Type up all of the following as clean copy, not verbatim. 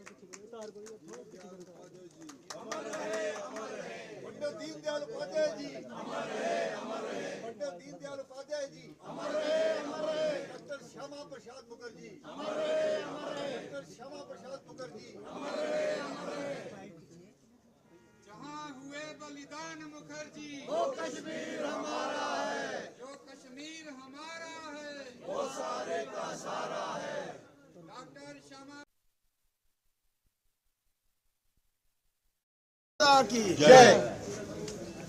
पंडित दीनदयाल उपाध्याय जी अमर रहे, अमर रहे। पंडित दीनदयाल उपाध्याय जी अमर रहे, अमर रहे। डॉक्टर श्यामा प्रसाद मुखर्जी अमर रहे, अमर रहे। डॉक्टर श्यामा प्रसाद मुखर्जी अमर रहे, अमर रहे। जहाँ हुए बलिदान मुखर्जी वो कश्मीर हमारा है, जो कश्मीर हमारा है, वो सारे का सारा है। डॉक्टर श्यामा की जय।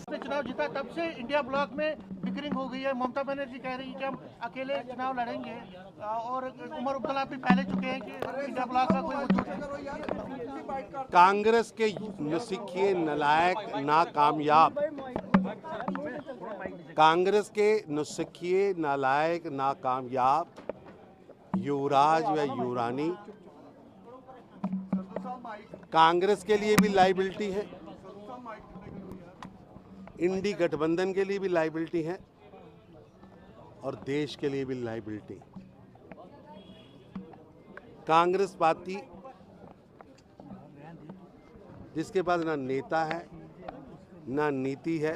चुनाव जीता तब से इंडिया ब्लॉक में बिकरिंग हो गई है। ममता बनर्जी कह रही है कि हम अकेले चुनाव लड़ेंगे और उमर अब्दुल्ला भी पहले चुके हैं कि इंडिया ब्लॉक का कोई वजूद है। कांग्रेस के नौसिखिए नलायक नाकामयाब, कांग्रेस के नौसिखिए नालायक नाकामयाब युवराज व युवरानी कांग्रेस के लिए भी लाइबिलिटी है, इंडी गठबंधन के लिए भी लाइबिलिटी है और देश के लिए भी लाइबिलिटी। कांग्रेस पार्टी जिसके पास ना नेता है, ना नीति है,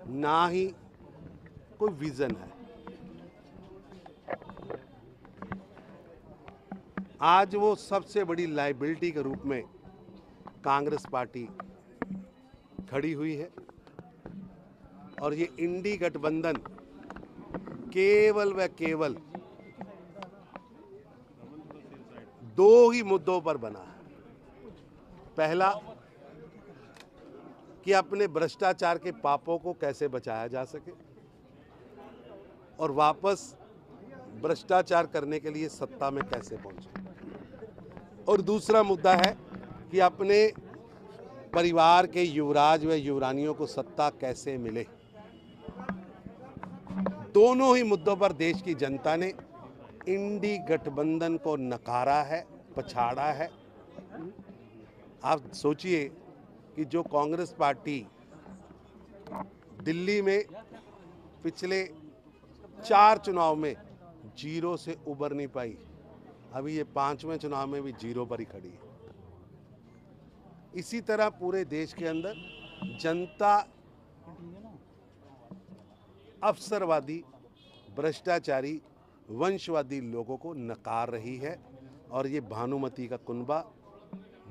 ना ही कोई विजन है। आज वो सबसे बड़ी लाइबिलिटी के रूप में कांग्रेस पार्टी खड़ी हुई है और ये इंडी गठबंधन केवल व केवल दो ही मुद्दों पर बना है। पहला कि अपने भ्रष्टाचार के पापों को कैसे बचाया जा सके और वापस भ्रष्टाचार करने के लिए सत्ता में कैसे पहुंचे, और दूसरा मुद्दा है कि अपने परिवार के युवराज व युवरानियों को सत्ता कैसे मिले। दोनों ही मुद्दों पर देश की जनता ने इंडी गठबंधन को नकारा है, पछाड़ा है। आप सोचिए कि जो कांग्रेस पार्टी दिल्ली में पिछले 4 चुनाव में जीरो से उबर नहीं पाई, अभी ये 5वें चुनाव में भी जीरो पर ही खड़ी है। इसी तरह पूरे देश के अंदर जनता अवसरवादी, भ्रष्टाचारी, वंशवादी लोगों को नकार रही है और ये भानुमति का कुनबा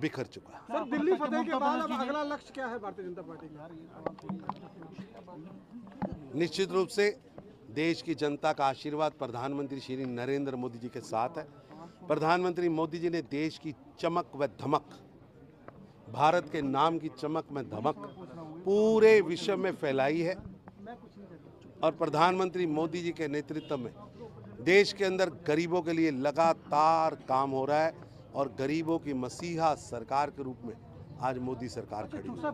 बिखर चुका है। सर, दिल्ली फतेह के बाद अब अगला लक्ष्य क्या है भारतीय जनता पार्टी का? निश्चित रूप से देश की जनता का आशीर्वाद प्रधानमंत्री श्री नरेंद्र मोदी जी के साथ है। प्रधानमंत्री मोदी जी ने देश की चमक व धमक, भारत के नाम की चमक में धमक पूरे विश्व में फैलाई है और प्रधानमंत्री मोदी जी के नेतृत्व में देश के अंदर गरीबों के लिए लगातार काम हो रहा है और गरीबों की मसीहा सरकार के रूप में आज मोदी सरकार खड़ी है।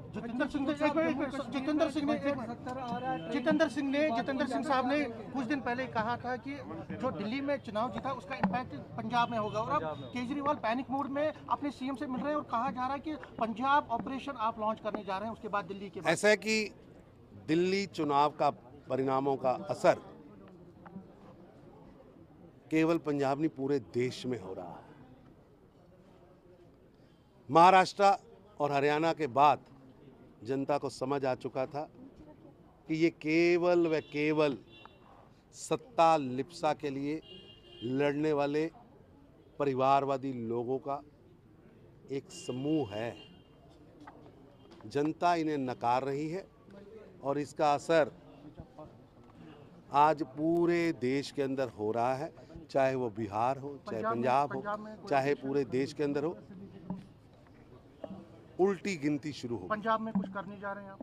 जितेंद्र सिंह साहब ने कुछ दिन पहले कहा था कि जो दिल्ली में चुनाव जीता उसका इम्पैक्ट पंजाब में होगा, और अब केजरीवाल पैनिक मोड में अपने सीएम से मिल रहे हैं और कहा जा रहा है कि पंजाब ऑपरेशन आप लॉन्च करने जा रहे हैं उसके बाद दिल्ली के बाद। ऐसा है कि दिल्ली चुनाव का परिणामों का असर केवल पंजाब नहीं पूरे देश में हो रहा है। महाराष्ट्र और हरियाणा के बाद जनता को समझ आ चुका था कि ये केवल व केवल सत्ता लिप्सा के लिए लड़ने वाले परिवारवादी लोगों का एक समूह है। जनता इन्हें नकार रही है और इसका असर आज पूरे देश के अंदर हो रहा है, चाहे वो बिहार हो, चाहे पंजाब हो, चाहे पूरे देश के अंदर हो। उल्टी गिनती शुरू हो। पंजाब में कुछ करने जा रहे हैं आप?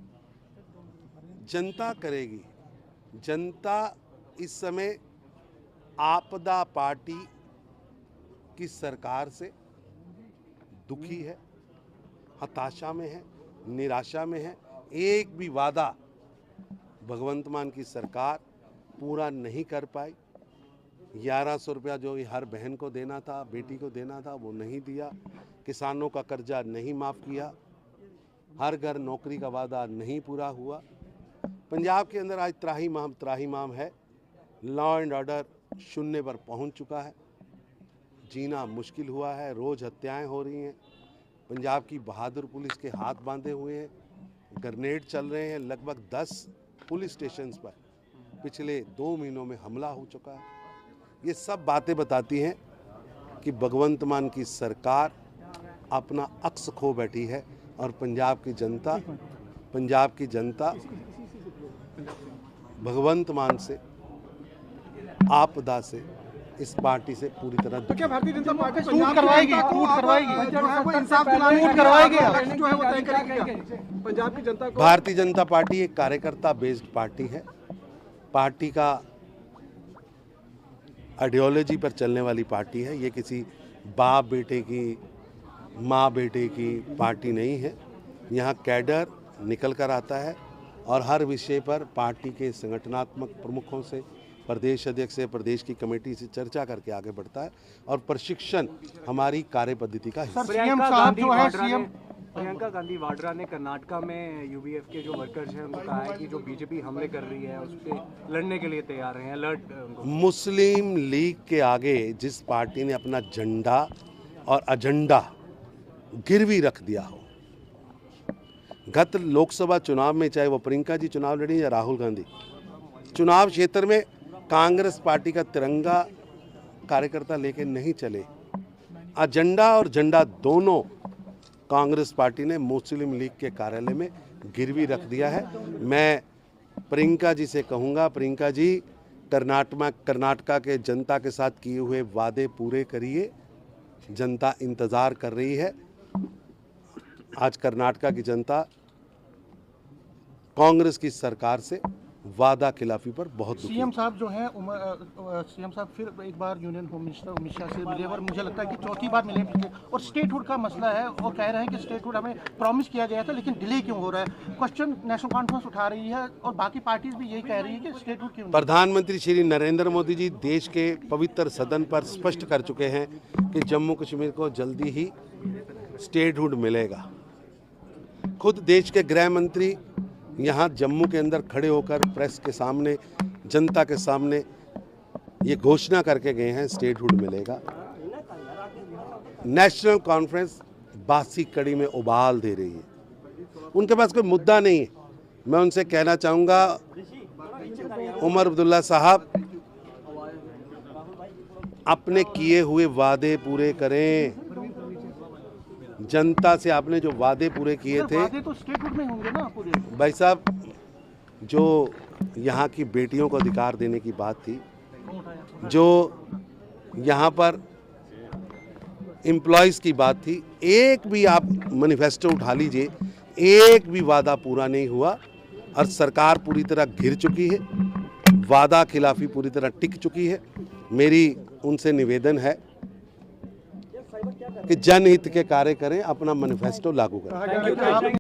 जनता करेगी। जनता इस समय आपदा पार्टी की सरकार से दुखी है, हताशा में है, निराशा में है। एक भी वादा भगवंत मान की सरकार पूरा नहीं कर पाई। 1100 रुपया जो हर बहन को देना था, बेटी को देना था, वो नहीं दिया। किसानों का कर्जा नहीं माफ़ किया। हर घर नौकरी का वादा नहीं पूरा हुआ। पंजाब के अंदर आज त्राहिमाम है। लॉ एंड ऑर्डर शून्य पर पहुंच चुका है। जीना मुश्किल हुआ है, रोज़ हत्याएं हो रही हैं, पंजाब की बहादुर पुलिस के हाथ बांधे हुए हैं, ग्रेनेड चल रहे हैं, लगभग 10 पुलिस स्टेशंस पर पिछले 2 महीनों में हमला हो चुका है। ये सब बातें बताती हैं कि भगवंत मान की सरकार अपना अक्स खो बैठी है और पंजाब की जनता भगवंत मान से, आपदा से, इस पार्टी से पूरी तरह तो क्या भारतीय जनता पार्टी कूट करवाएगी, कूट करवाएगी, इंसाफ दिलाने कूट करवाएगी जो है वो तय करेगी क्या? पंजाब की जनता को भारतीय जनता पार्टी एक कार्यकर्ता बेस्ड पार्टी है। पार्टी का आइडियोलॉजी पर चलने वाली पार्टी है। ये किसी बाप बेटे की, माँ बेटे की पार्टी नहीं है। यहाँ कैडर निकल कर आता है और हर विषय पर पार्टी के संगठनात्मक प्रमुखों से, प्रदेश अध्यक्ष से, प्रदेश की कमेटी से चर्चा करके आगे बढ़ता है और प्रशिक्षण हमारी कार्य पद्धति का हिस्सा है। सीएम साहब जो है, सीएम प्रियंका गांधी वाड्रा ने कर्नाटका में यूबीएफ के जो वर्कर्स हैं उनको कहा है कि जो बीजेपी हमले कर रही है उससे लड़ने के लिए तैयार हैं, अलर्ट उनको। मुस्लिम लीग के आगे जिस पार्टी ने अपना झंडा और एजेंडा गिरवी रख दिया हो, गत लोकसभा चुनाव में चाहे वो प्रियंका जी चुनाव लड़ी या राहुल गांधी, चुनाव क्षेत्र में कांग्रेस पार्टी का तिरंगा कार्यकर्ता लेके नहीं चले। एजेंडा और झंडा दोनों कांग्रेस पार्टी ने मुस्लिम लीग के कार्यालय में गिरवी रख दिया है। मैं प्रियंका जी से कहूँगा, प्रियंका जी कर्नाटका के जनता के साथ किए हुए वादे पूरे करिए। जनता इंतज़ार कर रही है। आज कर्नाटका की जनता कांग्रेस की सरकार से वादा खिलाफी पर बहुत दुखी है। सीएम साहब जो है सीएम साहब फिर एक बार union home minister Amit Shah से मिले और मुझे लगता है कि चौथी बार मिले। और स्टेटहुड का मसला है, वो कह रहे हैं कि स्टेटहुड हमें प्रॉमिस किया गया था लेकिन डिले क्यों हो रहा है। क्वेश्चन नेशनल कॉन्फ्रेंस उठा रही है और बाकी पार्टीज भी यही कह रही है कि स्टेटहुड क्यों। प्रधानमंत्री श्री नरेंद्र मोदी जी देश के पवित्र सदन पर स्पष्ट कर चुके हैं कि जम्मू कश्मीर को जल्दी ही स्टेटहुड मिलेगा। खुद देश के गृह मंत्री यहाँ जम्मू के अंदर खड़े होकर प्रेस के सामने, जनता के सामने ये घोषणा करके गए हैं स्टेटहुड मिलेगा। नेशनल कॉन्फ्रेंस बासी कड़ी में उबाल दे रही है। उनके पास कोई मुद्दा नहीं है। मैं उनसे कहना चाहूँगा, उमर अब्दुल्ला साहब, अपने किए हुए वादे पूरे करें। जनता से आपने जो वादे पूरे किए थे, वादे तो स्टेटहुड में होंगे ना पूरे। भाई साहब, जो यहाँ की बेटियों को अधिकार देने की बात थी, जो यहाँ पर एम्प्लॉयज़ की बात थी, एक भी आप मैनिफेस्टो उठा लीजिए, एक भी वादा पूरा नहीं हुआ और सरकार पूरी तरह घिर चुकी है। वादा खिलाफी पूरी तरह टिक चुकी है। मेरी उनसे निवेदन है कि जनहित के कार्य करें, अपना मैनिफेस्टो लागू करें।